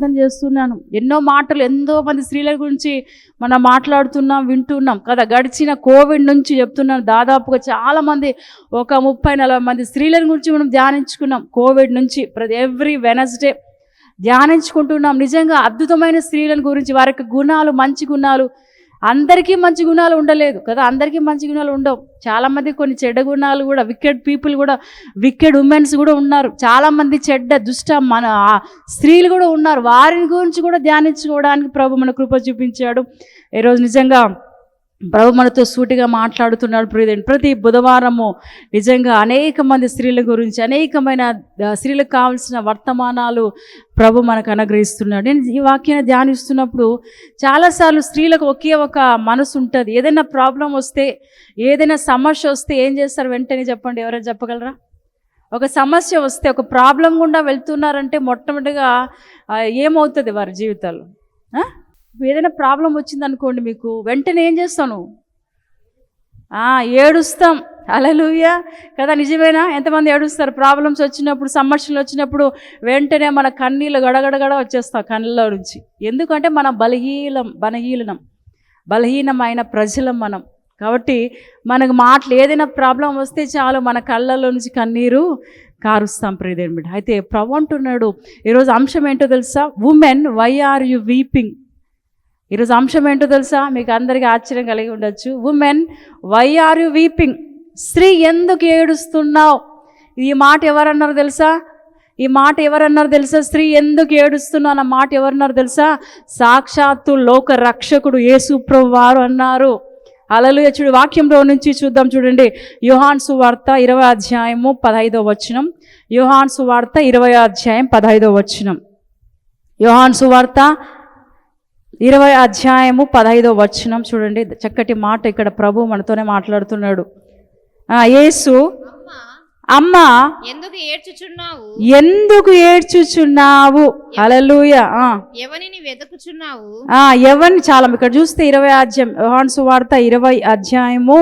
ప్రార్థన చేస్తున్నాను. ఎన్నో మాటలు ఎంతో మంది స్త్రీల గురించి మనం మాట్లాడుతున్నాం, వింటున్నాం కదా. గడిచిన కోవిడ్ నుంచి చెప్తున్నాను, దాదాపుగా చాలామంది ఒక 30-40 మంది స్త్రీల గురించి మనం ధ్యానించుకున్నాం. కోవిడ్ నుంచి ఎవ్రీ వెనస్డే ధ్యానించుకుంటున్నాం. నిజంగా అద్భుతమైన స్త్రీల గురించి, వారికి గుణాలు, మంచి గుణాలు. అందరికీ మంచి గుణాలు ఉండలేదు కదా, అందరికీ మంచి గుణాలు ఉండవు. చాలామంది కొన్ని చెడ్డ గుణాలు కూడా, వికెడ్ పీపుల్ కూడా, వికెడ్ ఉమెన్స్ కూడా ఉన్నారు. చాలామంది చెడ్డ దుష్ట మన స్త్రీలు కూడా ఉన్నారు. వారిని గురించి కూడా ధ్యానించుకోవడానికి ప్రభు మన కృప చూపించాడు. ఈరోజు నిజంగా ప్రభు మనతో సూటిగా మాట్లాడుతున్నాడు. ప్రతి బుధవారము నిజంగా అనేక మంది స్త్రీల గురించి, అనేకమైన స్త్రీలకు కావాల్సిన వర్తమానాలు ప్రభు మనకు అనుగ్రహిస్తున్నాడు. నేను ఈ వాక్యాన్ని ధ్యానిస్తున్నప్పుడు చాలాసార్లు స్త్రీలకు ఒకే ఒక మనసు ఉంటుంది. ఏదైనా ప్రాబ్లం వస్తే, ఏదైనా సమస్య వస్తే ఏం చేస్తారు వెంటనే? చెప్పండి, ఎవరైనా చెప్పగలరా? ఒక సమస్య వస్తే, ఒక ప్రాబ్లం గుండా వెళ్తున్నారంటే మొట్టమొదటిగా ఏమవుతుంది వారి జీవితాల్లో? ఏదైనా ప్రాబ్లం వచ్చిందనుకోండి, మీకు వెంటనే ఏం చేస్తాను? ఏడుస్తాం. హల్లెలూయా కదా, నిజమేనా? ఎంతమంది ఏడుస్తారు ప్రాబ్లమ్స్ వచ్చినప్పుడు, సమస్యలు వచ్చినప్పుడు? వెంటనే మన కన్నీళ్ళు గడగడగడ వచ్చేస్తాం కళ్ళలో నుంచి. ఎందుకంటే మనం బలహీనమైన ప్రజలం మనం. కాబట్టి మనకు ఏదైనా ప్రాబ్లం వస్తే చాలు మన కళ్ళలో నుంచి కన్నీరు కారుస్తాం. ప్రియదేవుని బిడ్డ, అయితే ప్రభు అంటున్నాడు ఈరోజు అంశం ఏంటో తెలుసా? Woman, why are you weeping? ఈరోజు అంశం ఏంటో తెలుసా? మీకు అందరికీ ఆశ్చర్యం కలిగి ఉండొచ్చు. Woman, why are you weeping? స్త్రీ, ఎందుకు ఏడుస్తున్నావు? ఈ మాట ఎవరన్నారు తెలుసా? స్త్రీ ఎందుకు ఏడుస్తున్నావు అన్న మాట ఎవరన్నారు తెలుసా? సాక్షాత్తు లోక రక్షకుడు యేసు ప్రభు వారు అన్నారు. హల్లెలూయా. చూడు, వాక్యంలో నుంచి చూద్దాం. చూడండి, యోహాను సువార్త 20వ అధ్యాయము 15వ వచనం. యోహాను సువార్త 20వ అధ్యాయం 15వ వచనం. యోహాను సువార్త 20వ అధ్యాయము 15వ వచనం చూడండి. చక్కటి మాట ఇక్కడ ప్రభు మనతోనే మాట్లాడుతున్నాడు. యేసు, అమ్మా ఎందుకు ఏడ్చుచున్నావు? హల్లెలూయా. ఎవరిని వెతుకుచున్నావు? ఎవరిని? చాలా ఇక్కడ చూస్తే 20వ అధ్యాయం, యోహాను సువార్త 20వ అధ్యాయము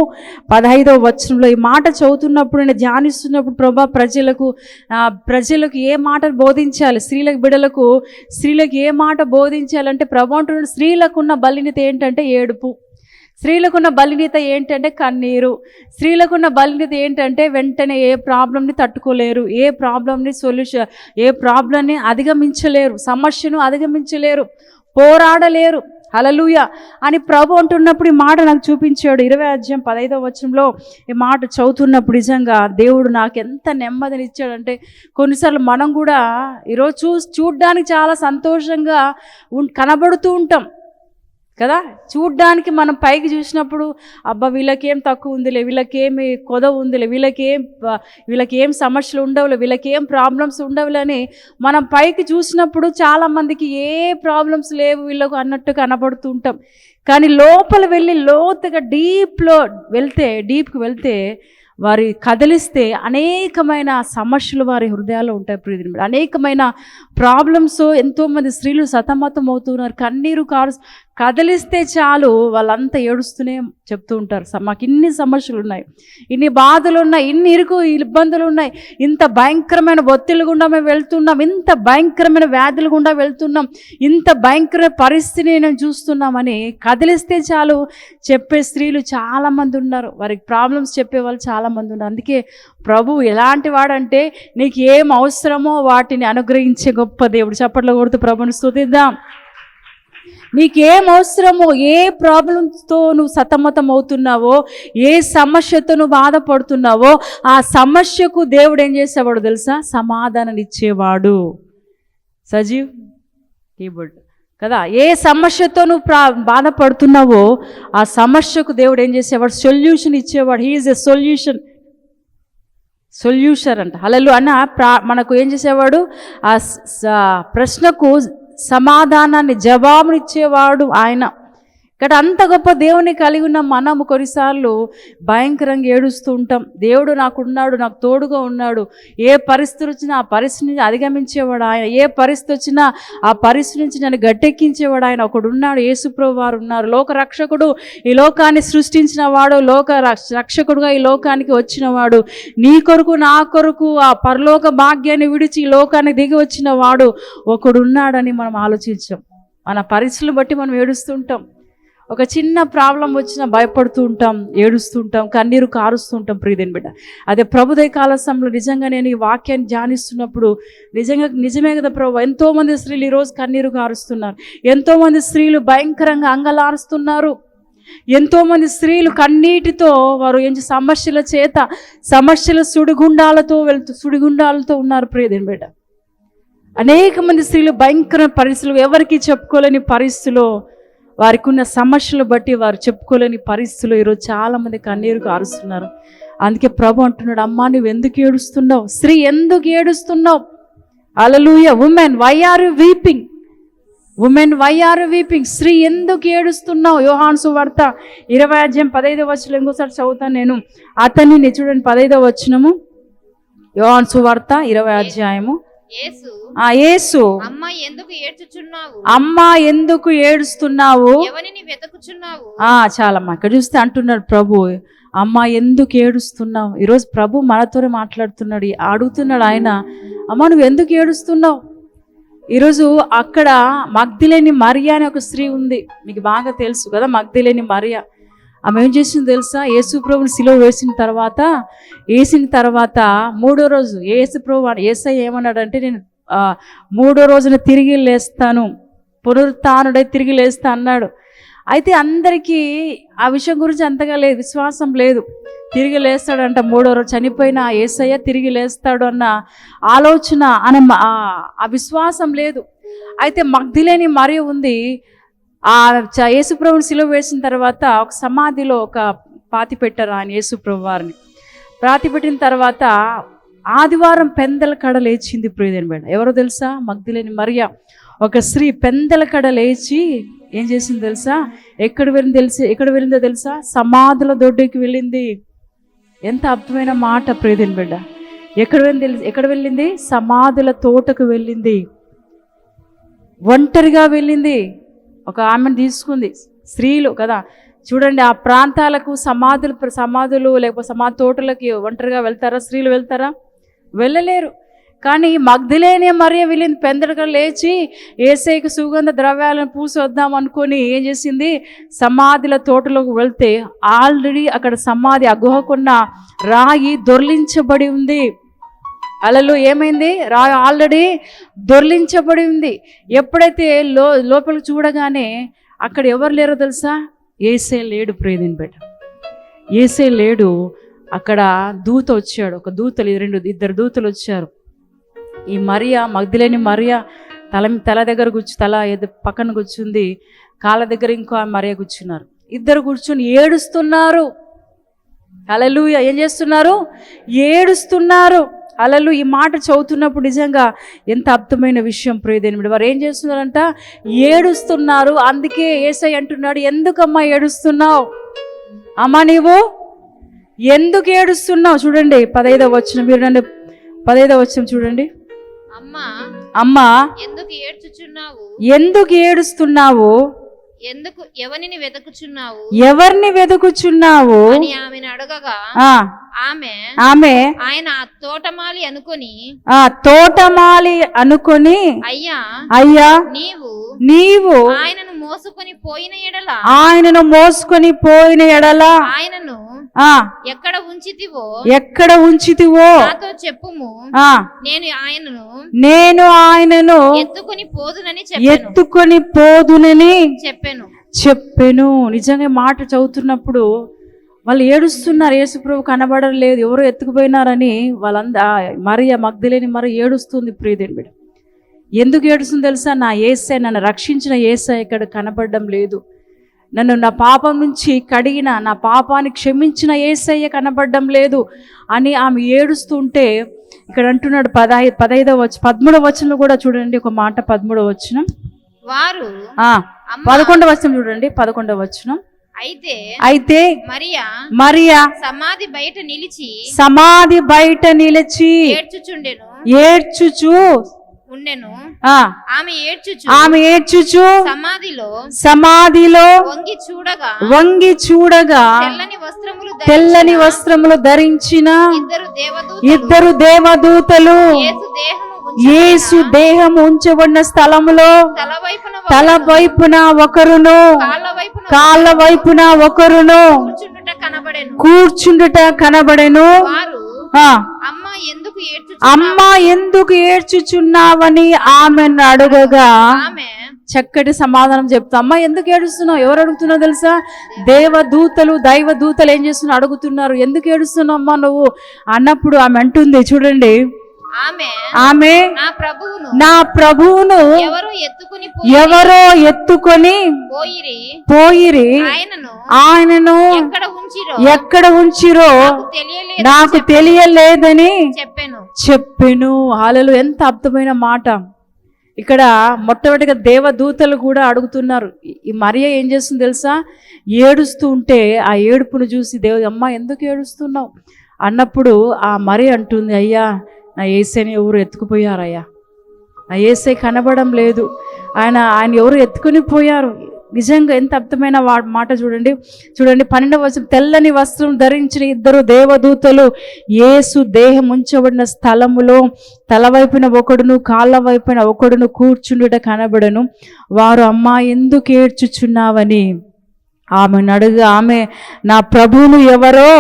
15వ వచనంలో ఈ మాట చదువుతున్నప్పుడు, నేను ధ్యానిస్తున్నప్పుడు ప్రభా ప్రజలకు ఏ మాట బోధించాలి, స్త్రీలకు ఏ మాట బోధించాలంటే ప్రభు అంటున్నాడు స్త్రీలకున్న బలహీనత ఏంటంటే ఏడుపు. స్త్రీలకున్న బలహీనత ఏంటంటే కన్నీరు. స్త్రీలకున్న బలహీనత ఏంటంటే వెంటనే ఏ ప్రాబ్లంని తట్టుకోలేరు, ఏ ప్రాబ్లంని అధిగమించలేరు, సమస్యను అధిగమించలేరు, పోరాడలేరు. హల్లెలూయా అని ప్రభు అంటున్నప్పుడు ఈ మాట నాకు చూపించాడు. 20వ అధ్యాయం 15వ వచనంలో ఈ మాట చదువుతున్నప్పుడు నిజంగా దేవుడు నాకు ఎంత నెమ్మదిని ఇచ్చాడంటే, కొన్నిసార్లు మనం కూడా ఈరోజు చూడ్డానికి చాలా సంతోషంగా కనబడుతూ ఉంటాం కదా. చూడ్డానికి మనం పైకి చూసినప్పుడు అబ్బా వీళ్ళకేం తక్కువ ఉందిలే, వీళ్ళకేమి కొదవ ఉందిలే, వీళ్ళకేం సమస్యలు ఉండవులే, వీళ్ళకేం ప్రాబ్లమ్స్ ఉండవులని మనం పైకి చూసినప్పుడు చాలామందికి ఏ ప్రాబ్లమ్స్ లేవు వీళ్ళకు అన్నట్టు కనబడుతూ ఉంటాం. కానీ లోపల వెళ్ళి లోతుగా డీప్కి వెళ్తే వారి కదిలిస్తే అనేకమైన సమస్యలు వారి హృదయాల్లో ఉంటాయి. ప్రియమైన, అనేకమైన ప్రాబ్లమ్స్ ఎంతోమంది స్త్రీలు సతమతం అవుతున్నారు. కన్నీరు కదిలిస్తే చాలు వాళ్ళంతా ఏడుస్తూనే చెప్తూ ఉంటారు, మాకు ఇన్ని సమస్యలు ఉన్నాయి, ఇన్ని బాధలు ఉన్నాయి, ఇన్ని ఇబ్బందులు ఉన్నాయి, ఇంత భయంకరమైన ఒత్తిడి గుండా మేము వెళ్తున్నాం, ఇంత భయంకరమైన వ్యాధులు గుండా వెళ్తున్నాం, ఇంత భయంకర పరిస్థితిని నేను చూస్తున్నామని కదిలిస్తే చాలు చెప్పే స్త్రీలు చాలామంది ఉన్నారు. వారికి ప్రాబ్లమ్స్ చెప్పేవాళ్ళు చాలామంది ఉన్నారు. అందుకే ప్రభు ఎలాంటి వాడంటే నీకు ఏం అవసరమో వాటిని అనుగ్రహించే గొప్ప దేవుడు. చప్పట్లు కొడుతూ ప్రభుని స్తుతిద్దాం. నీకేం అవసరమో, ఏ ప్రాబ్లంతో నువ్వు సతమతం అవుతున్నావో, ఏ సమస్యతో నువ్వు బాధపడుతున్నావో ఆ సమస్యకు దేవుడు ఏం చేసేవాడు తెలుసా? సమాధానం ఇచ్చేవాడు. సజీవ్ కీబోర్డ్ కదా. ఏ సమస్యతో నువ్వు బాధపడుతున్నావో ఆ సమస్యకు దేవుడు ఏం చేసేవాడు? సొల్యూషన్ ఇచ్చేవాడు. హీ ఈజ్ ఎ సొల్యూషన్ అంట. హల్లెలూయా అన్న మనకు ఏం చేసేవాడు? ఆ ప్రశ్నకు సమాధానాన్ని, జవాబునిచ్చేవాడు ఆయన. ఇక్కడ అంత గొప్ప దేవుని కలిగి ఉన్న మనము కొన్నిసార్లు భయంకరంగా ఏడుస్తూ ఉంటాం. దేవుడు నాకున్నాడు, నాకు తోడుగా ఉన్నాడు, ఏ పరిస్థితి వచ్చినా ఆ పరిస్థితి నుంచి అధిగమించేవాడు ఆయన, ఏ పరిస్థితి వచ్చినా ఆ పరిస్థితి నుంచి నన్ను గట్టెక్కించేవాడు ఆయన ఒకడు ఉన్నాడు. యేసుప్రభు వారు ఉన్నారు. లోక రక్షకుడు, ఈ లోకాన్ని సృష్టించిన వాడు, లోక రక్షకుడుగా ఈ లోకానికి వచ్చిన వాడు, నీ కొరకు నా కొరకు ఆ పరలోక భాగ్యాన్ని విడిచి ఈ లోకానికి దిగి వచ్చిన వాడు ఒకడు ఉన్నాడని మనం ఆలోచించాం. మన పరిస్థితులు బట్టి మనం ఏడుస్తుంటాం. ఒక చిన్న ప్రాబ్లం వచ్చినా భయపడుతూ ఉంటాం, ఏడుస్తుంటాం, కన్నీరు కారుస్తుంటాం. ప్రియదేని బిడ్డ, అదే ప్రభుదయ కాల సమయంలో నిజంగా నేను ఈ వాక్యాన్ని ధ్యానిస్తున్నప్పుడు నిజమే కదా ప్రభు, ఎంతోమంది స్త్రీలు ఈరోజు కన్నీరు కారుస్తున్నారు, ఎంతోమంది స్త్రీలు భయంకరంగా అంగలారుస్తున్నారు, ఎంతోమంది స్త్రీలు కన్నీటితో వారు సమస్యల సుడిగుండాలతో ఉన్నారు. ప్రియదేని బిడ్డ, అనేక మంది స్త్రీలు భయంకర పరిస్థితులు, ఎవరికి చెప్పుకోలేని పరిస్థితుల్లో, వారికి ఉన్న సమస్యలు బట్టి వారు చెప్పుకోలేని పరిస్థితులు ఈరోజు చాలామంది కన్నీరు కారుస్తున్నారు. అందుకే ప్రభు అంటున్నాడు, అమ్మా నువ్వు ఎందుకు ఏడుస్తున్నావు, స్త్రీ ఎందుకు ఏడుస్తున్నావు? హల్లెలూయా. Woman why are you weeping, woman why are you weeping, స్త్రీ ఎందుకు ఏడుస్తున్నావు? యోహాను సువార్త 20:15 ఇంకోసారి చదువుతాను నేను. అతనిని చూడండి, 15 యోహాను సువార్త 20 యేసు అమ్మా ఎందుకు ఏడుస్తున్నావు, ఎవరిని వెతుకుచున్నావు? చాలమ్మా, ఇక్కడ చూస్తే అంటున్నాడు ప్రభు, అమ్మా ఎందుకు ఏడుస్తున్నావు? ఈరోజు ప్రభు మనతోనే మాట్లాడుతున్నాడు, అడుగుతున్నాడు ఆయన, అమ్మా నువ్వు ఎందుకు ఏడుస్తున్నావు? ఈరోజు అక్కడ మగ్దలేని మరియా అని ఒక స్త్రీ ఉంది, మీకు బాగా తెలుసు కదా మగ్దలేని మరియా. ఆమె ఏం చేసింది తెలుసా? యేసుప్రభుని సిలువ వేసిన తర్వాత 3వ రోజు యేసయ్య ఏమన్నాడంటే, నేను 3వ రోజున తిరిగి లేస్తాను, పునరుత్థానుడై తిరిగి లేస్తా అన్నాడు. అయితే అందరికీ ఆ విషయం గురించి అంతగా లేదు, విశ్వాసం లేదు. తిరిగి లేస్తాడంట 3వ రోజు, చనిపోయిన యేసయ్య తిరిగి లేస్తాడు అన్న ఆలోచన ఆ విశ్వాసం లేదు. అయితే మగ్దలేని మరియ ఉంది. యేసుప్రభుని సిలువ వేసిన తర్వాత ఒక సమాధిలో ఒక పాతి పెట్టారు ఆయన యేసుప్రభు వారిని. పాతి పెట్టిన తర్వాత ఆదివారం పెందల కడ లేచింది. ప్రియదేని బిడ్డ, ఎవరో తెలుసా? మగ్దలేని మరియ, ఒక స్త్రీ పెందల కడ లేచి ఏం చేసింది తెలుసా? ఎక్కడ వెళ్ళిందో తెలుసా? సమాధుల దొడ్డికి వెళ్ళింది. ఎంత అద్భుతమైన మాట ప్రియదేని బిడ్డ. ఎక్కడ వెళ్ళింది? సమాధుల తోటకు వెళ్ళింది. ఒంటరిగా వెళ్ళింది. ఒక ఆమెను తీసుకుంది. స్త్రీలు కదా చూడండి, ఆ ప్రాంతాలకు సమాధులు లేకపోతే సమాధి తోటలకి ఒంటరిగా వెళ్తారా? స్త్రీలు వెళ్తారా? వెళ్ళలేరు. కానీ మగ్దలేని మరియ వెళ్ళింది. పెందడగా లేచి యేసయ్యకు సుగంధ ద్రవ్యాలను పూసి వద్దాం అనుకొని ఏం చేసింది? సమాధుల తోటలోకి వెళ్తే ఆల్రెడీ అక్కడ సమాధి అగుహకున్న రాయి దొర్లించబడి ఉంది. అలలో ఏమైంది? రాయి ఆల్రెడీ దొర్లించబడి ఉంది. ఎప్పుడైతే లోపలికి చూడగానే అక్కడ ఎవరు లేరో తెలుసా? యేసయ్య లేడు. ప్రియదేని బిడ్డ, యేసయ్య లేడు. అక్కడ దూత వచ్చాడు. ఇద్దరు దూతలు వచ్చారు. ఈ మరియా, మగ్దలేని మరియా తల దగ్గర తల పక్కన కూర్చుంది, కాళ్ళ దగ్గర ఇంకో మరియా కూర్చున్నారు. ఇద్దరు కూర్చుని ఏడుస్తున్నారు. హల్లెలూయా. ఏం చేస్తున్నారు? ఏడుస్తున్నారు. అలలు ఈ మాట చదువుతున్నప్పుడు నిజంగా ఎంత అద్భుతమైన విషయం ప్రియదేని బిడ్డ. వారు ఏం చేస్తున్నారంట? ఏడుస్తున్నారు. అందుకే యేసయ్య అంటున్నాడు, ఎందుకమ్మా ఏడుస్తున్నావు? అమ్మా నీవు ఎందుకు ఏడుస్తున్నావు? చూడండి 15వ వచనం, మీరు నన్ను 15వ వచనం చూడండి. అమ్మా ఎందుకు ఏడుస్తున్నావు? ఎవరిని వెతుకుచున్నావు అని ఆమెను అడగగా ఆమె ఆయన తోటమాలి అనుకొని అయ్యా నీవు ఆయనను మోసుకొని పోయిన ఎడల ఆయనను ఎక్కడ ఉంచితివో నాతో చెప్పుము, నేను ఆయనను ఎత్తుకొని పోదునని చెప్పెను. నిజంగా మాట చదువుతున్నప్పుడు వాళ్ళు ఏడుస్తున్నారు. యేసుప్రభు కనబడలేదు, ఎవరో ఎత్తుకుపోయినారని మరియ, మగ్దలేని మరియ ఏడుస్తుంది. ప్రియదేని బిడ్డ, ఎందుకు ఏడుస్తుంది తెలుసా? నా యేసయ్య, నన్ను రక్షించిన యేసయ్య ఇక్కడ కనబడడం లేదు. నన్ను నా పాపం నుంచి కడిగిన, నా పాపాన్ని క్షమించిన యేసయ్య కనబడడం లేదు అని ఆమె ఏడుస్తుంటే, ఇక్కడ అంటున్నాడు 13వ వచనం కూడా చూడండి ఒక మాట. 13వ వచనం, వారు అమ్మా, 11వ వచనం చూడండి, 11వ వచనం. అయితే మరియా సమాధి బయట నిలిచి ఏడ్చుచు ఉండెను. ఆ, ఆమె ఏడ్చుచు సమాధిలో వంగి చూడగా తెల్లని వస్త్రములు ధరించిన ఇద్దరు దేవదూతలు యేసు దేహం ఉంచబడిన స్థలములో తల వైపున ఒకరును కాళ్ళ వైపున ఒకరును కూర్చుండుట కనబడెను. అమ్మా ఎందుకు ఏడ్చుచున్నావని ఆమెను అడుగగా చక్కటి సమాధానం చెప్తా. అమ్మ ఎందుకు ఏడుస్తున్నావు? ఎవరు అడుగుతున్నావు తెలుసా? దైవ దూతలు ఏం చేస్తున్నా అడుగుతున్నారు. ఎందుకు ఏడుస్తున్నావు అమ్మా నువ్వు అన్నప్పుడు ఆమె అంటుంది, చూడండి, ఆమె నా ప్రభువును ఎవరో ఎత్తుకొని పోయిరి, ఆయనను ఎక్కడ ఉంచిరో నాకు తెలియలేదని చెప్పెను. హల్లెలూయా. ఎంత అద్భుతమైన మాట. ఇక్కడ మొట్టమొదటిగా దేవదూతలు కూడా అడుగుతున్నారు. ఈ మరియ ఏం చేస్తుంది తెలుసా? ఏడుస్తూ ఉంటే ఆ ఏడుపును చూసి దేవుడు, అమ్మ ఎందుకు ఏడుస్తున్నావు అన్నప్పుడు ఆ మరియ అంటుంది, అయ్యా నా యేసయ్యని ఎవరు ఎత్తుకుపోయారయ్యా, నా యేసయ్య కనబడం లేదు, ఆయన ఎవరు ఎత్తుకుని పోయారు. నిజంగా ఎంత అర్థమైన మాట చూడండి. 12వ వచనం, తెల్లని వస్త్రం ధరించిన ఇద్దరు దేవదూతలు యేసు దేహం ఉంచబడిన స్థలములో తల వైపున ఒకడును కాళ్ళ వైపున ఒకడును కూర్చుండుట కనబడను. వారు, అమ్మా ఎందుకు ఏడ్చుచున్నావని ఆమెను అడుగు, ఆమె నా ప్రభువును ఎవరో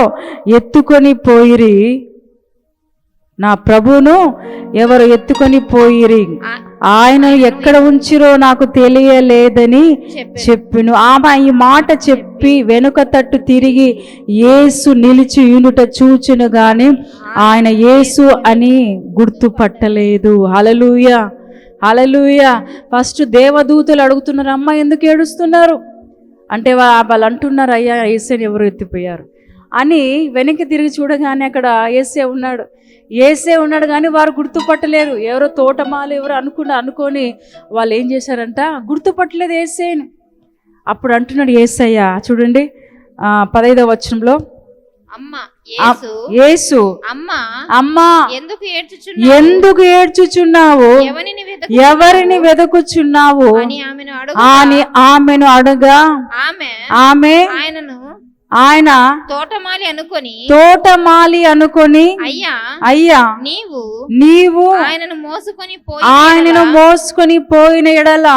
ఎత్తుకొని పోయిరి, నా ప్రభువును ఎవరు ఎత్తుకొని పోయిరి, ఆయన ఎక్కడ ఉంచిరో నాకు తెలియలేదని చెప్పిను. ఆమె ఈ మాట చెప్పి వెనుక తట్టు తిరిగి యేసు నిలిచి యూనుట చూచును గాని ఆయన యేసు అని గుర్తుపట్టలేదు. హల్లెలూయా, హల్లెలూయా. ఫస్ట్ దేవదూతలు అడుగుతున్నారు, అమ్మ ఎందుకు ఏడుస్తున్నారు అంటే వాళ్ళు అంటున్నారు, అయ్యా యేసుని ఎవరు ఎత్తిపోయారు అని. వెనక్కి తిరిగి చూడగానే అక్కడ యేసే ఉన్నాడు కానీ వారు గుర్తుపట్టలేరు. ఎవరో తోటమాలు ఎవరు అనుకొని వాళ్ళు ఏం చేశారంట, గుర్తుపట్టలేదు యేసేని. అప్పుడు అంటున్నాడు యేసయ్య, చూడండి 15వ వచనంలో, యేసు అమ్మా ఎందుకు ఏడ్చుచున్నావు, ఎవరిని వెదకుచున్నావు అని ఆమెను అడగా ఆమె ఆయన తోటమాలి అనుకొని అయ్యా నీవు ఆయనను మోసుకొని పోయిన ఎడల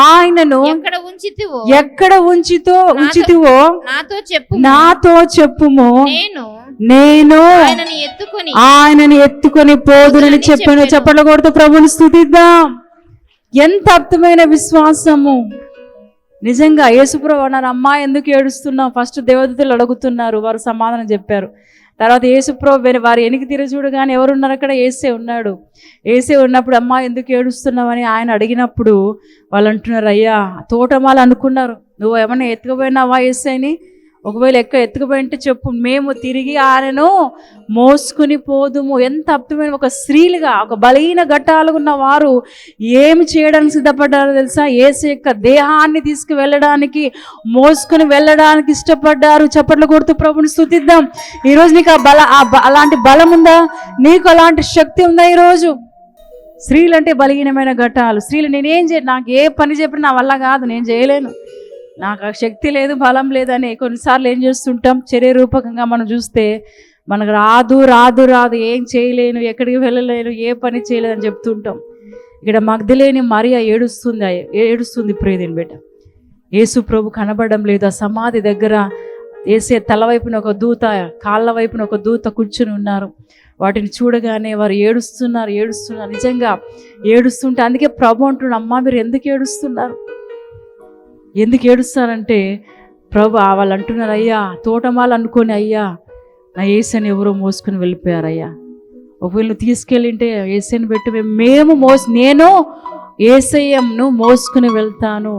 ఆయనను ఎక్కడ ఉంచితివో నాతో చెప్పుము, నేను ఆయనను ఎత్తుకొని పోదునని చెప్పాను. చప్పట్లు కొడుతూ ప్రభుని స్తుతిద్దాం. ఎంత అర్థమైన విశ్వాసము. నిజంగా యేసుప్రభు అన్నారు, అమ్మా ఎందుకు ఏడుస్తున్నావు? ఫస్ట్ దేవదూతలు అడుగుతున్నారు, వారు సమాధానం చెప్పారు. తర్వాత యేసుప్రభు వారు వెనక్కి తిరిగి చూడగానే ఎవరున్నారు అక్కడ? యేసే ఉన్నాడు. యేసే ఉన్నప్పుడు అమ్మా ఎందుకు ఏడుస్తున్నావు అని ఆయన అడిగినప్పుడు వాళ్ళు అంటున్నారు, అయ్యా తోటమాలు అనుకున్నారు, నువ్వు ఏమన్నా ఎత్తుకుపోయినావా యేసయ్యని? ఒకవేళ ఎత్తుకుపోయింటే చెప్పు, మేము తిరిగి ఆయనను మోసుకుని పోదుము. ఎంత అర్థమైన ఒక స్త్రీలుగా, ఒక బలహీన ఘట్టాలు ఉన్న వారు ఏమి చేయడానికి సిద్ధపడ్డారో తెలుసా? యేసు యొక్క దేహాన్ని తీసుకువెళ్ళడానికి, మోసుకుని వెళ్ళడానికి ఇష్టపడ్డారు. చప్పట్లు కొడుతూ ప్రభుని స్తుతిద్దాం. ఈరోజు నీకు అలాంటి బలం ఉందా? నీకు అలాంటి శక్తి ఉందా? ఈరోజు స్త్రీలు అంటే బలహీనమైన ఘట్టాలు. స్త్రీలు నేనేం నాకు ఏ పని చెప్పినా నా వల్ల కాదు, నేను చేయలేను, నాకు ఆ శక్తి లేదు, బలం లేదని కొన్నిసార్లు ఏం చేస్తుంటాం, చర్య రూపకంగా మనం చూస్తే మనకు రాదు, ఏం చేయలేను, ఎక్కడికి వెళ్ళలేను, ఏ పని చేయలేదు అని చెప్తుంటాం. ఇక్కడ మగ్దలేని మరియ ఏడుస్తుంది ప్రియదేని బిడ్డ. యేసు ప్రభు కనబడడం లేదు. ఆ సమాధి దగ్గర యేసే తల వైపున ఒక దూత, కాళ్ళ వైపున ఒక దూత కూర్చుని ఉన్నారు. వాటిని చూడగానే వారు ఏడుస్తున్నారు. నిజంగా ఏడుస్తుంటే అందుకే ప్రభు అంటున్నాడు, అమ్మా మీరు ఎందుకు ఏడుస్తున్నారు? ఎందుకు ఏడుస్తారంటే ప్రభు వాళ్ళు అంటున్నారు, అయ్యా తోటమాలు అనుకొని అయ్యా నా యేసని ఎవరో మోసుకొని వెళ్ళిపోయారయ్యా, ఒకవేళ నువ్వు తీసుకెళ్ళింటే యేసని పెట్టి నేను యేసయ్యను మోసుకుని వెళ్తాను.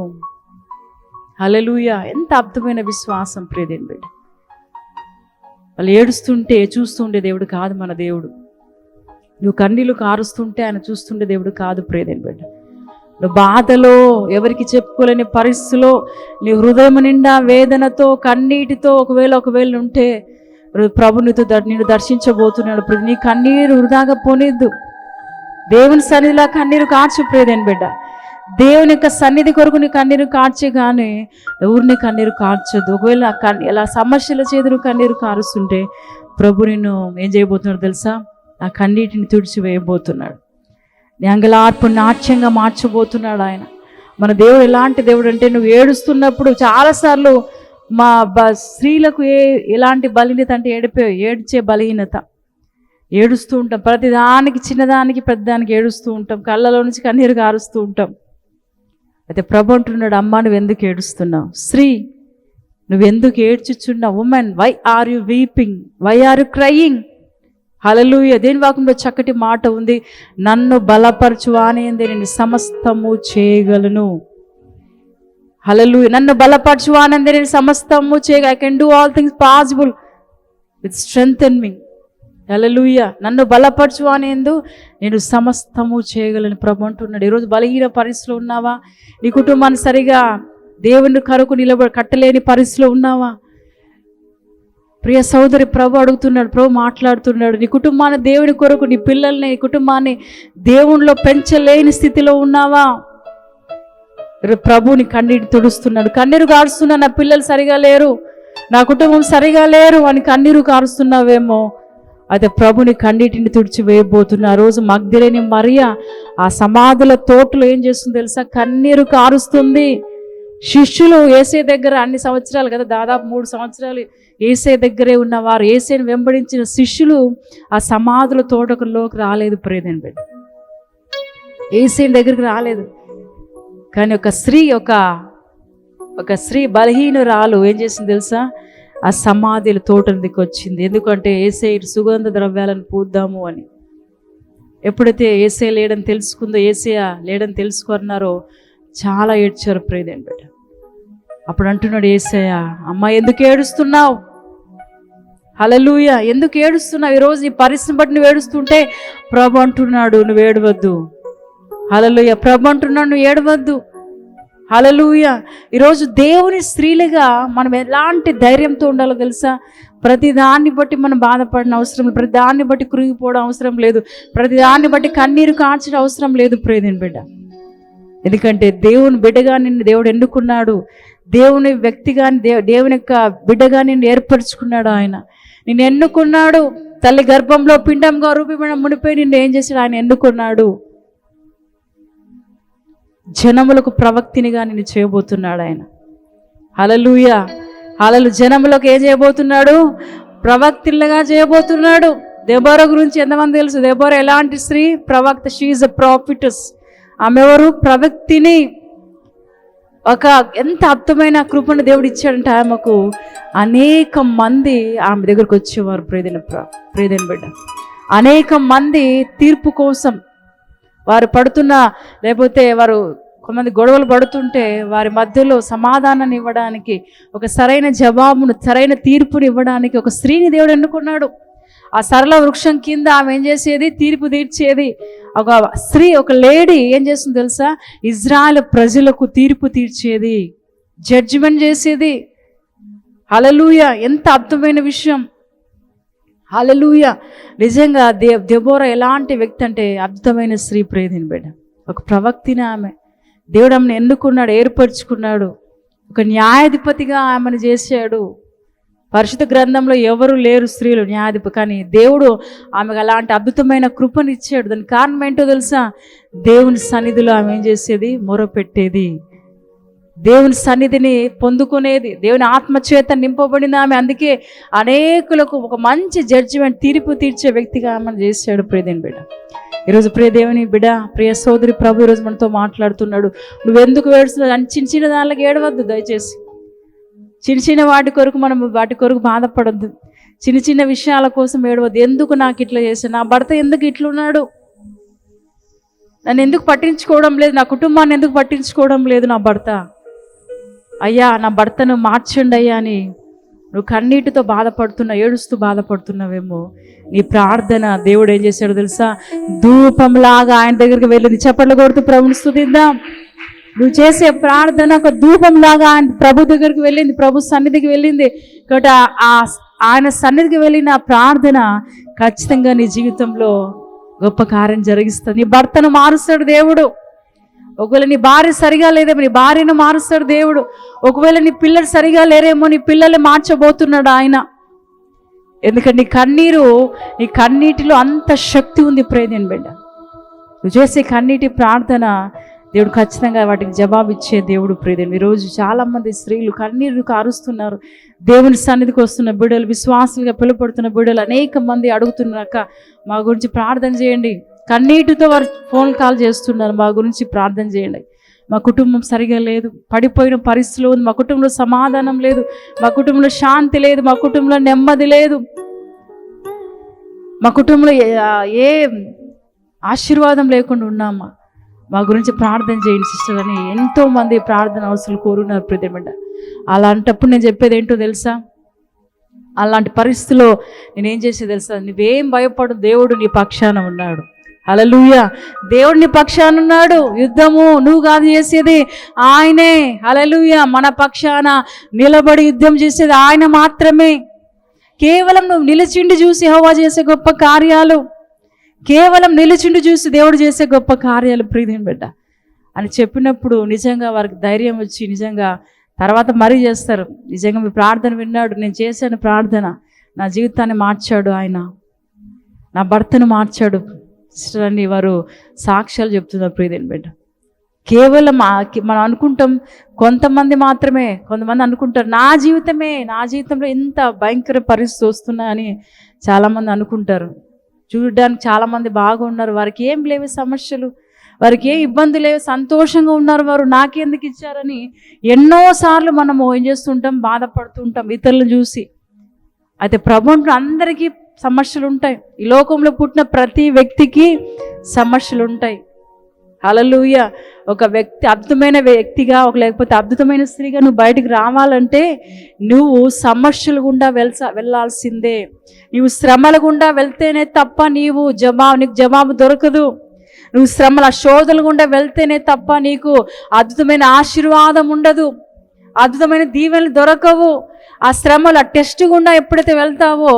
హల్లెలూయా. ఎంత అద్భుతమైన విశ్వాసం ప్రియదేని బిడ్డ. వాళ్ళు ఏడుస్తుంటే చూస్తుండే దేవుడు కాదు మన దేవుడు. నువ్వు కన్నీళ్ళు కారుస్తుంటే ఆయన చూస్తుండే దేవుడు కాదు ప్రియదేని బిడ్డ. నువ్వు బాధలో, ఎవరికి చెప్పుకోలేని పరిస్థితిలో, నీ హృదయం నిండా వేదనతో, కన్నీటితో ఒకవేళ ఉంటే ప్రభు నిన్ను దర్శించబోతున్నాడు. నీ కన్నీరు వృధాగా పోనిద్దు. దేవుని సన్నిధిలో కన్నీరు కార్చు ప్రియదేని బిడ్డ. దేవుని యొక్క సన్నిధి కొరకు నీ కన్నీరు కార్చే కానీ ఎవరిని కన్నీరు కార్చొద్దు. ఒకవేళ ఇలా సమస్యల చేతులు కన్నీరు కారుస్తుంటే ప్రభు నిన్ను ఏం చేయబోతున్నాడు తెలుసా? ఆ కన్నీటిని తుడిచివేయబోతున్నాడు. నీ అంగలార్పు నాట్యంగా మార్చబోతున్నాడు ఆయన. మన దేవుడు ఎలాంటి దేవుడు అంటే, నువ్వు ఏడుస్తున్నప్పుడు చాలాసార్లు మా స్త్రీలకు ఎలాంటి బలహీనత అంటే ఏడ్చే బలహీనత. ఏడుస్తూ ఉంటాం, ప్రతిదానికి, చిన్నదానికి పెద్దదానికి ఏడుస్తూ ఉంటాం, కళ్ళలో నుంచి కన్నీరు కారుస్తూ ఉంటాం. అయితే ప్రభు అంటున్నాడు, అమ్మా నువ్వు ఎందుకు ఏడుస్తున్నావు? స్త్రీ నువ్వెందుకు ఏడ్చుచున్నావు? Woman, why are you weeping, why are you crying? హల్లెలూయా. దేని వాక్యంలో చక్కటి మాట ఉంది, నన్ను బలపరచువానియందే నేను సమస్తము చేయగలను. హల్లెలూయా. నన్ను బలపరచువానియందే నేను సమస్తము చేయగలను. I can do all things possible with strength in me. హల్లెలూయా. నన్ను బలపరచువానియందు నేను సమస్తము చేయగలను ప్రభు అంటున్నాడు. ఈరోజు బలహీన పరిస్థితిలో ఉన్నావా? నీ కుటుంబాన్ని సరిగా దేవుని కొరకు కట్టలేని పరిస్థితిలో ఉన్నావా? ప్రియ సోదరి, ప్రభు అడుగుతున్నాడు, ప్రభు మాట్లాడుతున్నాడు. నీ కుటుంబాన్ని దేవుని కొరకు, నీ పిల్లల్ని, కుటుంబాన్ని దేవునిలో పెంచలేని స్థితిలో ఉన్నావా? ప్రభుని కన్నీరు తుడుస్తున్నాడు. కన్నీరు కారుస్తున్నా, నా పిల్లలు సరిగా లేరు, నా కుటుంబం సరిగా లేరు అని కన్నీరు కారుస్తున్నావేమో. అయితే ప్రభుని కన్నీటిని తుడిచి వేయబోతున్నా. ఆ రోజు మగ్దలేని మరియ ఆ సమాధుల తోటలో ఏం చేస్తుంది తెలుసా? కన్నీరు కారుస్తుంది. శిష్యులు యేసే దగ్గర అన్ని సంవత్సరాలు కదా, దాదాపు 3 సంవత్సరాలు యేసే దగ్గరే ఉన్నవారు, యేసేని వెంబడించిన శిష్యులు ఆ సమాధుల తోటలోకి రాలేదు. ప్రేదని బిడ్డ, యేసేని దగ్గరికి రాలేదు. కానీ ఒక స్త్రీ బలహీనురాలు ఏం చేసింది తెలుసా? ఆ సమాధుల తోటల దిక్కు వచ్చింది. ఎందుకంటే యేసే సుగంధ ద్రవ్యాలను పూద్దాము అని. ఎప్పుడైతే యేసే లేడని తెలుసుకుందో, యేసయ్య లేడని తెలుసుకున్నారో చాలా ఏడ్చారు. ప్రేదని బిడ్డ, అప్పుడు అంటున్నాడు యేసయ్య, అమ్మ ఎందుకు ఏడుస్తున్నావు? హల్లెలూయా. ఎందుకు ఏడుస్తున్నావు? ఈరోజు ఈ పరిస్థితిని బట్టి నువ్వు ఏడుస్తుంటే ప్రభు అంటున్నాడు నువ్వు ఏడవద్దు. హల్లెలూయా. ప్రభు అంటున్నాడు నువ్వు ఏడవద్దు. హల్లెలూయా. ఈరోజు దేవుని స్త్రీలుగా మనం ఎలాంటి ధైర్యంతో ఉండాలో తెలుసా? ప్రతి దాన్ని బట్టి మనం బాధపడిన అవసరం లేదు, ప్రతి దాన్ని బట్టి కృంగిపోవడం అవసరం లేదు, ప్రతి దాన్ని బట్టి కన్నీరు కార్చడం అవసరం లేదు. ప్రేదని బిడ్డ, ఎందుకంటే దేవుని బిడ్డగా నిన్ను దేవుడు ఎన్నుకున్నాడు. దేవుని వ్యక్తిగా, దేవుని యొక్క బిడ్డగా నిన్ను ఏర్పరచుకున్నాడు. ఆయన నిన్ను ఎన్నుకున్నాడు. తల్లి గర్భంలో పిండంగా రూపమైన మునిపై నిన్ను ఏం చేశాడు? ఆయన ఎన్నుకున్నాడు. జనములకు ప్రవక్తినిగా నిన్ను చేయబోతున్నాడు ఆయన. హల్లెలూయా. జనములకు ఏం చేయబోతున్నాడు? ప్రవక్తినిగా చేయబోతున్నాడు. దెబోరా గురించి ఎంతమంది తెలుసు? దెబోరా ఎలాంటి స్త్రీ? ప్రవక్త. She is a prophetess. ఆమె ఎవరు? ప్రవక్తిని. ఎంత అద్భుతమైన కృపను దేవుడు ఇచ్చాడంటే ఆమెకు అనేక మంది ఆమె దగ్గరకు వచ్చేవారు. ప్రేదని బిడ్డ, అనేక మంది తీర్పు కోసం వారు పడుతున్న, లేకపోతే వారు కొంతమంది గొడవలు పడుతుంటే వారి మధ్యలో సమాధానాన్ని ఇవ్వడానికి, ఒక సరైన జవాబును, సరైన తీర్పుని ఇవ్వడానికి ఒక స్త్రీని దేవుడు ఎన్నుకున్నాడు. ఆ సరళ వృక్షం కింద ఆమె ఏం చేసేది? తీర్పు తీర్చేది. ఒక స్త్రీ, ఒక లేడీ ఏం చేస్తుంది తెలుసా? ఇజ్రాయెల్ ప్రజలకు తీర్పు తీర్చేది, జడ్జిమెంట్ చేసేది. హల్లెలూయా. ఎంత అద్భుతమైన విషయం. హల్లెలూయా. నిజంగా దెబోరా ఎలాంటి వ్యక్తి అంటే అద్భుతమైన స్త్రీ. ప్రేదని బిడ్డ, ఒక ప్రవక్తిని ఆమె. దేవుడు ఆమెను ఎన్నుకున్నాడు, ఏర్పరచుకున్నాడు. ఒక న్యాయాధిపతిగా ఆమెను చేశాడు. పరిశుద్ధ గ్రంథంలో ఎవరు లేరు స్త్రీలు న్యాయాధిపతి, కానీ దేవుడు ఆమెకు అలాంటి అద్భుతమైన కృపను ఇచ్చాడు. దానికి కారణం ఏంటో తెలుసా? దేవుని సన్నిధిలో ఆమె ఏం చేసేది? మొరపెట్టేది, దేవుని సన్నిధిని పొందుకునేది, దేవుని ఆత్మచేత నింపబడిన ఆమె. అందుకే అనేకులకు ఒక మంచి జడ్జిమెంట్, తీర్పు తీర్చే వ్యక్తిగా ఆమెను చేశాడు. ప్రియదేని బిడ్డ, ఈరోజు ప్రియ దేవుని బిడ్డ, ప్రియ సోదరి, ప్రభు ఈరోజు మనతో మాట్లాడుతున్నాడు. నువ్వెందుకు ఏడుస్తున్నావు? అని చిన్న చిన్న దానిలోకి ఏడవద్దు దయచేసి. చిన్న వాటి కొరకు మనం వాటి కొరకు బాధపడద్దు. చిన్న విషయాల కోసం ఏడవద్దు. ఎందుకు నాకు ఇట్లా చేశాను? నా భర్త ఎందుకు ఇట్లున్నాడు? నన్ను ఎందుకు పట్టించుకోవడం లేదు? నా కుటుంబాన్ని ఎందుకు పట్టించుకోవడం లేదు నా భర్త? అయ్యా, నా భర్తను మార్చండి అయ్యా అని నువ్వు కన్నీటితో ఏడుస్తూ బాధపడుతున్నావేమో, నీ ప్రార్థన దేవుడు ఏం చేశాడో తెలుసా? ధూపంలాగా ఆయన దగ్గరికి వెళ్ళింది. చప్పట్లు కొడుతూ ప్రభుని స్తుతిద్దాం. నువ్వు చేసే ప్రార్థన ఒక ధూపంలాగా ఆయన ప్రభు దగ్గరికి వెళ్ళింది, ప్రభు సన్నిధికి వెళ్ళింది. కాబట్టి ఆయన సన్నిధికి వెళ్ళిన ప్రార్థన ఖచ్చితంగా నీ జీవితంలో గొప్ప కార్యం జరిగిస్తుంది. నీ భర్తను మారుస్తాడు దేవుడు. ఒకవేళ నీ భార్య సరిగా లేదేమో, నీ భార్యను మారుస్తాడు దేవుడు. ఒకవేళ నీ పిల్లలు సరిగా లేరేమో, నీ పిల్లల్ని మార్చబోతున్నాడు ఆయన. ఎందుకంటే నీ కన్నీటిలో అంత శక్తి ఉంది ప్రేదేని బిడ్డ. నువ్వు చేసే కన్నీటి ప్రార్థన దేవుడు ఖచ్చితంగా వాటికి జవాబు ఇచ్చే దేవుడు ప్రేదేని. ఈరోజు చాలామంది స్త్రీలు కన్నీరు కారుస్తున్నారు. దేవుని సన్నిధికి వస్తున్న బిడ్డలు, విశ్వాసులుగా పిలుపడుతున్న బిడ్డలు అనేక మంది అడుగుతున్నాక మా గురించి ప్రార్థన చేయండి. కన్నీటితో వారు ఫోన్ కాల్ చేస్తున్నారు, మా గురించి ప్రార్థన చేయండి. మా కుటుంబం సరిగా లేదు, పడిపోయిన పరిస్థితిలో ఉంది, మా కుటుంబంలో సమాధానం లేదు, మా కుటుంబంలో శాంతి లేదు, మా కుటుంబంలో నెమ్మది లేదు, మా కుటుంబంలో ఏ ఆశీర్వాదం లేకుండా ఉన్నామా, మా గురించి ప్రార్థన చేయండి సిస్టర్ అని ఎంతోమంది ప్రార్థన అవసరాలు కోరున్నారు ప్రతిమంట. అలాంటప్పుడు నేను చెప్పేది ఏంటో తెలుసా? అలాంటి పరిస్థితిలో నేనేం చేసేది తెలుసా? నువ్వేం భయపడు, దేవుడు నీ పక్షాన ఉన్నాడు. హల్లెలూయా. దేవుడు నీ పక్షాన ఉన్నాడు. యుద్ధము నువ్వు కాదు చేసేది, ఆయనే. హల్లెలూయా. మన పక్షాన నిలబడి యుద్ధం చేసేది ఆయన మాత్రమే. కేవలం నువ్వు నిలిచిండి చూసి యెహోవా చేసే గొప్ప కార్యాలు, కేవలం నిలిచిండి చూసి దేవుడు చేసే గొప్ప కార్యాలు ప్రియమైన బిడ్డ అని చెప్పినప్పుడు నిజంగా వారికి ధైర్యం వచ్చి నిజంగా తర్వాత మరీ చేస్తారు. నిజంగా మీ ప్రార్థన విన్నాడు, నేను చేశాను ప్రార్థన, నా జీవితాన్ని మార్చాడు ఆయన, నా భర్తను మార్చాడు సిస్టర్ అని వారు సాక్ష్యాలు చెప్తున్నారు ప్రియమైన బిడ్డ. కేవలం మనం అనుకుంటాం కొంతమంది మాత్రమే, కొంతమంది అనుకుంటారు నా జీవితంలో ఇంత భయంకర పరిస్థితి వస్తున్నా అని చాలామంది అనుకుంటారు. చూడడానికి చాలామంది బాగున్నారు, వారికి ఏం లేవు సమస్యలు, వారికి ఏ ఇబ్బంది లేవు, సంతోషంగా ఉన్నారు, వారు నాకెందుకు ఇచ్చారని ఎన్నోసార్లు మనము ఏం చేస్తుంటాం, బాధపడుతూ ఉంటాం ఇతరులను చూసి. అయితే ప్రభువుకు అందరికీ సమస్యలు ఉంటాయి. ఈ లోకంలో పుట్టిన ప్రతి వ్యక్తికి సమస్యలు ఉంటాయి. హల్లెలూయా. ఒక వ్యక్తి అద్భుతమైన వ్యక్తిగా, లేకపోతే అద్భుతమైన స్త్రీగా నువ్వు బయటికి రావాలంటే నువ్వు సమస్యలు గుండా వెళ్ళాల్సిందే. నువ్వు శ్రమల గుండా వెళ్తేనే తప్ప నీకు జవాబు దొరకదు. నువ్వు శ్రమల శోధనల గుండా వెళ్తేనే తప్ప నీకు అద్భుతమైన ఆశీర్వాదం ఉండదు, అద్భుతమైన దీవెనలు దొరకవు. ఆ శ్రమల టెస్ట్ గుండా ఎప్పుడైతే వెళ్తావో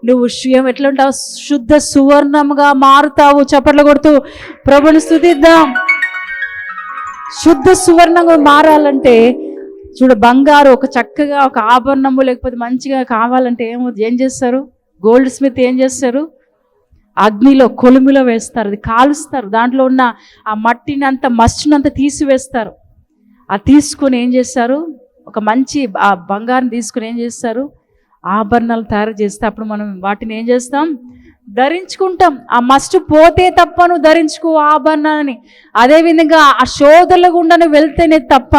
నువ్వు ఎట్లా ఉంటావు? శుద్ధ సువర్ణముగా మారుతావు. చప్పట్లు కొడుతూ ప్రభుని స్తుతిద్దాం. శుద్ధ సువర్ణంగా మారాలంటే బంగారు ఒక చక్కగా ఒక ఆభరణము లేకపోతే మంచిగా కావాలంటే ఏం చేస్తారు? గోల్డ్ స్మిత్ ఏం చేస్తారు? అగ్నిలో కొలుమిలో వేస్తారు, అది కాలుస్తారు, దాంట్లో ఉన్న ఆ మట్టిని అంత మస్టునంతా తీసివేస్తారు. అది తీసుకొని ఏం చేస్తారు? ఒక మంచి ఆ బంగారం తీసుకుని ఏం చేస్తారు? ఆభరణాలు తయారు చేస్తే అప్పుడు మనం వాటిని ఏం చేస్తాం? ధరించుకుంటాం. ఆ మస్టు పోతే తప్ప నువ్వు ధరించుకో ఆభరణాలని. అదేవిధంగా ఆ శోధనల గుండా నువ్వు వెళ్తేనే తప్ప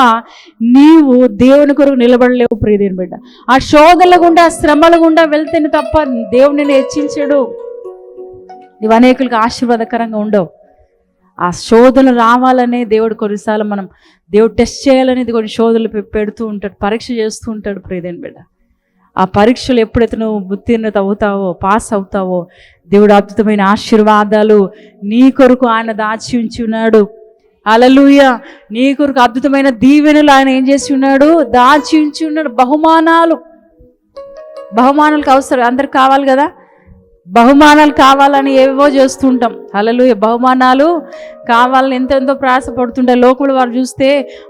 నీవు దేవుని కొరకు నిలబడలేవు ప్రియదేని బిడ్డ. ఆ శోధనల గుండా, శ్రమల గుండా వెళ్తేనే తప్ప దేవుడు నిన్ను హెచ్చించడు, నీవు అనేకులకు ఆశీర్వాదకరంగా ఉండవు. ఆ శోధనలు రావాలనే దేవుడు కొన్నిసార్లు దేవుడు టెస్ట్ చేయాలనేది కొన్ని శోధనలు పెడుతూ ఉంటాడు, పరీక్ష చేస్తూ ఉంటాడు ప్రియదేని బిడ్డ. ఆ పరీక్షలు ఎప్పుడైతే నువ్వు ఉత్తీర్ణత అవుతావో, పాస్ అవుతావో, దేవుడు అద్భుతమైన ఆశీర్వాదాలు నీ కొరకు ఆయన దాచి ఉంచి ఉన్నాడు. హల్లెలూయా. నీ కొరకు అద్భుతమైన దీవెనలు ఆయన ఏం చేసి ఉన్నాడు? దాచి ఉంచి ఉన్నాడు. బహుమానాలకు అవసరం, అందరికి కావాలి కదా, బహుమానాలు కావాలని ఏవో చేస్తుంటాం. హల్లెలూయా. బహుమానాలు కావాలని ఎంతో ప్రయాసపడుతుంటారు. లోకంలో వారు చూస్తే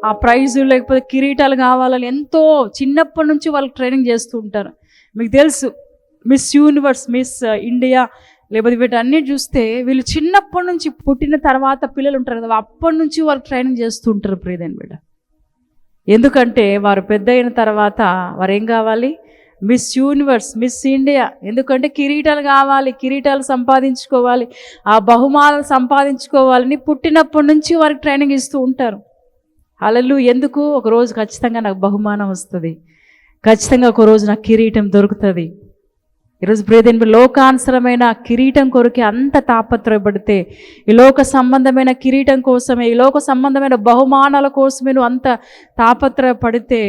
ఆ ప్రైజు లేకపోతే కిరీటాలు కావాలని ఎంతో చిన్నప్పటి నుంచి వాళ్ళకి ట్రైనింగ్ చేస్తూ ఉంటారు. మీకు తెలుసు, మిస్ యూనివర్స్, మిస్ ఇండియా లేకపోతే వీటన్నిటి చూస్తే వీళ్ళు చిన్నప్పటి నుంచి, పుట్టిన తర్వాత పిల్లలు ఉంటారు కదా, అప్పటి నుంచి వాళ్ళకి ట్రైనింగ్ చేస్తూ ఉంటారు ప్రియదేని బిడ్డ. ఎందుకంటే వారు పెద్ద అయిన తర్వాత వారు ఏం కావాలి? Miss universe, miss India. ఎందుకంటే కిరీటాలు కావాలి, కిరీటాలు సంపాదించుకోవాలి, ఆ బహుమానాలు సంపాదించుకోవాలని పుట్టినప్పటి నుంచి వారికి ట్రైనింగ్ ఇస్తూ ఉంటారు. హల్లెలూయా. ఎందుకు? ఒకరోజు ఖచ్చితంగా నాకు బహుమానం వస్తుంది, ఖచ్చితంగా ఒకరోజు నాకు కిరీటం దొరుకుతుంది. ఈరోజు ప్రియదేని లోకానుసరమైన కిరీటం కొరకే అంత తాపత్రయపడితే, ఈ లోక సంబంధమైన కిరీటం కోసమే, ఈ లోక సంబంధమైన బహుమానాల కోసమే నువ్వు అంత తాపత్రయపడితే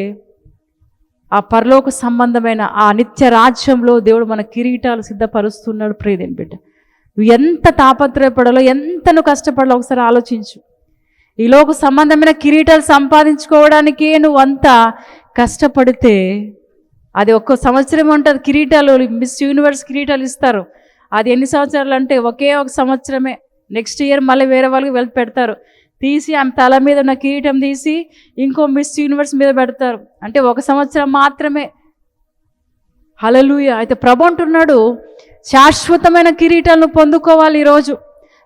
ఆ పరలోక సంబంధమైన ఆ నిత్య రాజ్యంలో దేవుడు మన కిరీటాలు సిద్ధపరుస్తున్నాడు. ప్రియదేని బిడ్డ, నువ్వు ఎంత తాపత్రయపడాలో, ఎంత నువ్వు కష్టపడాలో ఒకసారి ఆలోచించు. ఈ లోక సంబంధమైన కిరీటాలు సంపాదించుకోవడానికే నువ్వు అంతా కష్టపడితే అది ఒక్క సంవత్సరం ఉంటుంది. కిరీటాలు మిస్ యూనివర్స్ కిరీటాలు ఇస్తారు. అది ఎన్ని సంవత్సరాలు అంటే ఒకే ఒక సంవత్సరమే. నెక్స్ట్ ఇయర్ మళ్ళీ వేరే వాళ్ళకి వెళ్ళి పెడతారు. తీసి ఆమె తల మీద ఉన్న కిరీటం తీసి ఇంకో మిస్ యూనివర్స్ మీద పెడతారు. అంటే ఒక సంవత్సరం మాత్రమే. హల్లెలూయా. అయితే ప్రభు అంటున్నాడు, శాశ్వతమైన కిరీటాలను పొందుకోవాలి. ఈరోజు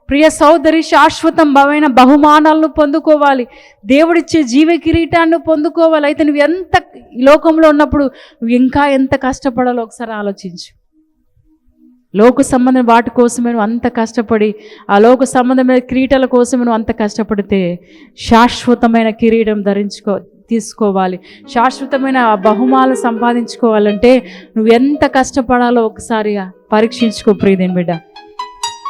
ప్రియ సోదరి, శాశ్వతమైన బహుమానాలను పొందుకోవాలి. దేవుడిచ్చే జీవ కిరీటాన్ని పొందుకోవాలి. అయితే నువ్వు ఎంత ఈ లోకంలో ఉన్నప్పుడు నువ్వు ఇంకా ఎంత కష్టపడాలో ఒకసారి ఆలోచించు. లోక సంబంధం వాటి కోసమే నువ్వు అంత కష్టపడి, ఆ లోక సంబంధమైన కిరీటాల కోసమే నువ్వు అంత కష్టపడితే శాశ్వతమైన కిరీటం తీసుకోవాలి. శాశ్వతమైన బహుమానాలు సంపాదించుకోవాలంటే నువ్వు ఎంత కష్టపడాలో ఒకసారి పరీక్షించుకో ప్రియదేని బిడ్డ.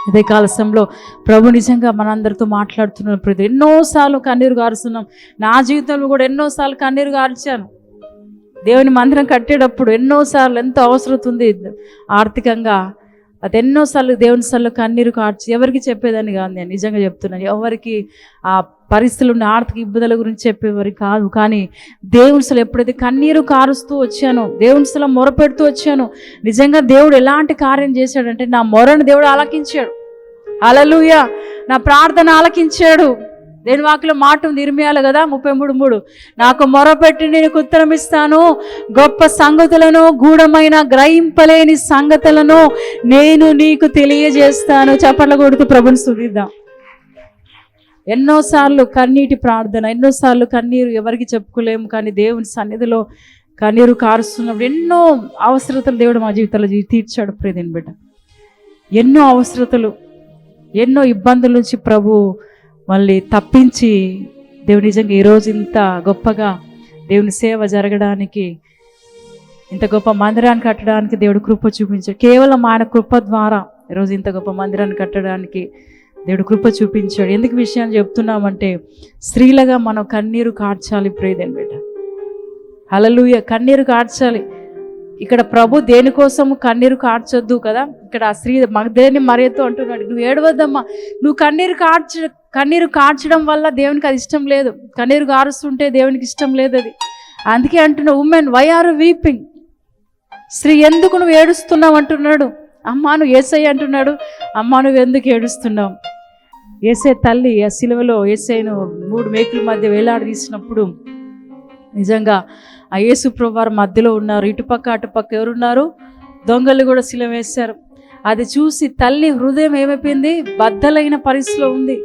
అదే కాలశంలో ప్రభు నిజంగా మనందరితో మాట్లాడుతున్నాడు. ప్రియది, ఎన్నోసార్లు కన్నీరు గారుస్తున్నాం. నా జీవితంలో కూడా ఎన్నోసార్లు కన్నీరు గార్చాను. దేవుని మందిరం కట్టేటప్పుడు ఎన్నోసార్లు ఎంతో అవసరం ఉంది ఆర్థికంగా. అది ఎన్నోసార్లు దేవుని సార్లు కన్నీరు కార్చి ఎవరికి చెప్పేదాన్ని కాదు. నేను నిజంగా చెప్తున్నాను, ఎవరికి ఆ పరిస్థితులు ఉన్న ఆర్థిక ఇబ్బందుల గురించి చెప్పేవారికి కాదు. కానీ దేవుని సార్లు ఎప్పుడైతే కన్నీరు కారుస్తూ వచ్చానో, దేవుని సార్లు మొరపెడుతూ వచ్చాను, నిజంగా దేవుడు ఎలాంటి కార్యం చేశాడంటే నా మొరను దేవుడు ఆలకించాడు. హల్లెలూయా. నా ప్రార్థన ఆలకించాడు. దేని వాక్యలో మాట ఉంది, ఇర్మియాలో కదా 33:3, నాకు మొరపెట్టి నేను ఉత్తరం ఇస్తాను, గొప్ప సంగతులను, గూఢమైన గ్రహింపలేని సంగతులను నేను నీకు తెలియజేస్తాను. చప్పట్ల కొడుతూ ప్రభుని స్తుతిద్దాం. ఎన్నోసార్లు కన్నీటి ప్రార్థన, ఎన్నోసార్లు కన్నీరు ఎవరికి చెప్పుకోలేము. కానీ దేవుని సన్నిధిలో కన్నీరు కారుస్తున్నప్పుడు ఎన్నో అవసరతలు దేవుడు మా జీవితంలో తీర్చాడు. ప్రియదేని బిడ్డ, ఎన్నో అవసరతలు, ఎన్నో ఇబ్బందుల నుంచి ప్రభు మళ్ళీ తప్పించి దేవుడు నిజంగా ఈరోజు ఇంత గొప్పగా దేవుని సేవ జరగడానికి, ఇంత గొప్ప మందిరాన్ని కట్టడానికి దేవుడు కృప చూపించాడు. కేవలం ఆయన కృప ద్వారా ఈరోజు ఇంత గొప్ప మందిరాన్ని కట్టడానికి దేవుడు కృప చూపించాడు. ఎందుకు విషయాన్ని చెప్తున్నామంటే, స్త్రీలుగా మనం కన్నీరు కార్చాలి. ప్రియదేని బిడ్డ, హల్లెలూయా. కన్నీరు కార్చాలి. ఇక్కడ ప్రభు దేనికోసము కన్నీరు కార్చొద్దు కదా. ఇక్కడ ఆ స్త్రీ మగ్దలేని మరియతో అంటున్నాడు, నువ్వు ఏడవద్దమ్మా, నువ్వు కన్నీరు కార్చడం వల్ల దేవునికి అది ఇష్టం లేదు. కన్నీరు కారుస్తుంటే దేవునికి ఇష్టం లేదు అది. అందుకే అంటున్నావు, ఉమెన్ వై ఆర్ వీపింగ్, స్త్రీ ఎందుకు నువ్వు ఏడుస్తున్నావు అంటున్నాడు. అమ్మా నువ్వు యేసయ్య అంటున్నాడు, అమ్మా నువ్వు ఎందుకు ఏడుస్తున్నావు. యేసయ్య తల్లి ఆ సిలువలో యేసయ్యను 3 మేకుల మధ్య వేలాడదీసినప్పుడు నిజంగా ఆ యేసు ప్రభువారు మధ్యలో ఉన్నారు. ఇటుపక్క అటుపక్క ఎవరున్నారు, దొంగలు కూడా సిలువ వేశారు. అది చూసి తల్లి హృదయం ఏమైపోయింది, బద్దలైన పరిస్థితిలో ఉంది.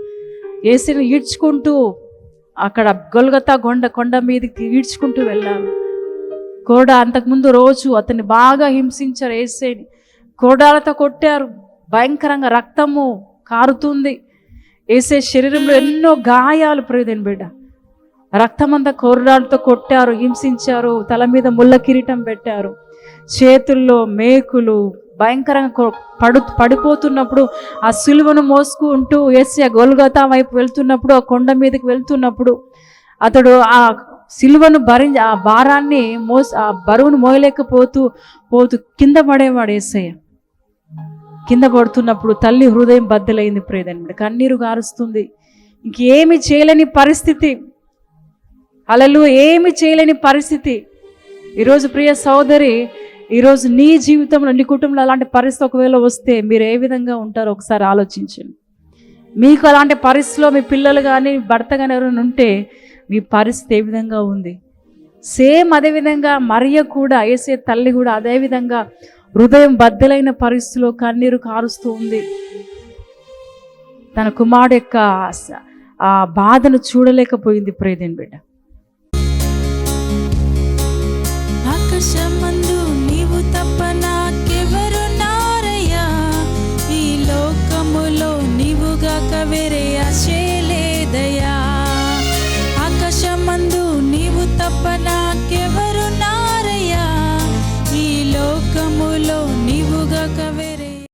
యేసుని ఈడ్చుకుంటూ అక్కడ గొల్గొతా కొండ మీదకి ఈడ్చుకుంటూ వెళ్ళారు. అంతకుముందు రోజు అతన్ని బాగా హింసించారు. యేసుని కోడాలతో కొట్టారు, భయంకరంగా రక్తము కారుతుంది. యేసు శరీరంలో ఎన్నో గాయాలు. ప్రియదేని బిడ్డ, రక్తమంతా కోరడాలతో కొట్టారు, హింసించారు, తల మీద ముళ్ళ కిరీటం పెట్టారు, చేతుల్లో మేకులు, భయంకరంగా పడిపోతున్నప్పుడు ఆ సిలువను మోసుకుంటూ యేసయ్య గొల్గొతా వైపు వెళ్తున్నప్పుడు, ఆ కొండ మీదకి వెళ్తున్నప్పుడు అతడు ఆ సిలువను ఆ భారాన్ని ఆ బరువును మోయలేకపోతూ కింద పడేవాడు. యేసయ్య కింద పడుతున్నప్పుడు తల్లి హృదయం బద్దలైంది. ప్రియదేని, కన్నీరు గారుస్తుంది. ఇంకేమి చేయలేని పరిస్థితి. హల్లెలూయా. ఏమి చేయలేని పరిస్థితి. ఈరోజు ప్రియ సోదరి, ఈరోజు నీ జీవితంలో, నీ కుటుంబంలో అలాంటి పరిస్థితి ఒకవేళ వస్తే మీరు ఏ విధంగా ఉంటారో ఒకసారి ఆలోచించండి. మీకు అలాంటి పరిస్థితిలో మీ పిల్లలు కానీ భర్త కానీ ఎవరైనా ఉంటే మీ పరిస్థితి ఏ విధంగా ఉంది. సేమ్ అదేవిధంగా మరియ కూడా, యేసయ్య తల్లి కూడా అదేవిధంగా హృదయం బద్దలైన పరిస్థితిలో కన్నీరు కారుస్తూ ఉంది. తన కుమారుడు యొక్క ఆ బాధను చూడలేకపోయింది. ప్రియదేని బిడ్డ, ఆకాశమందు నీవు తప్ప నాకెవరున్నారయ్యా, ఈ లోకములో నీవుగాక వేరే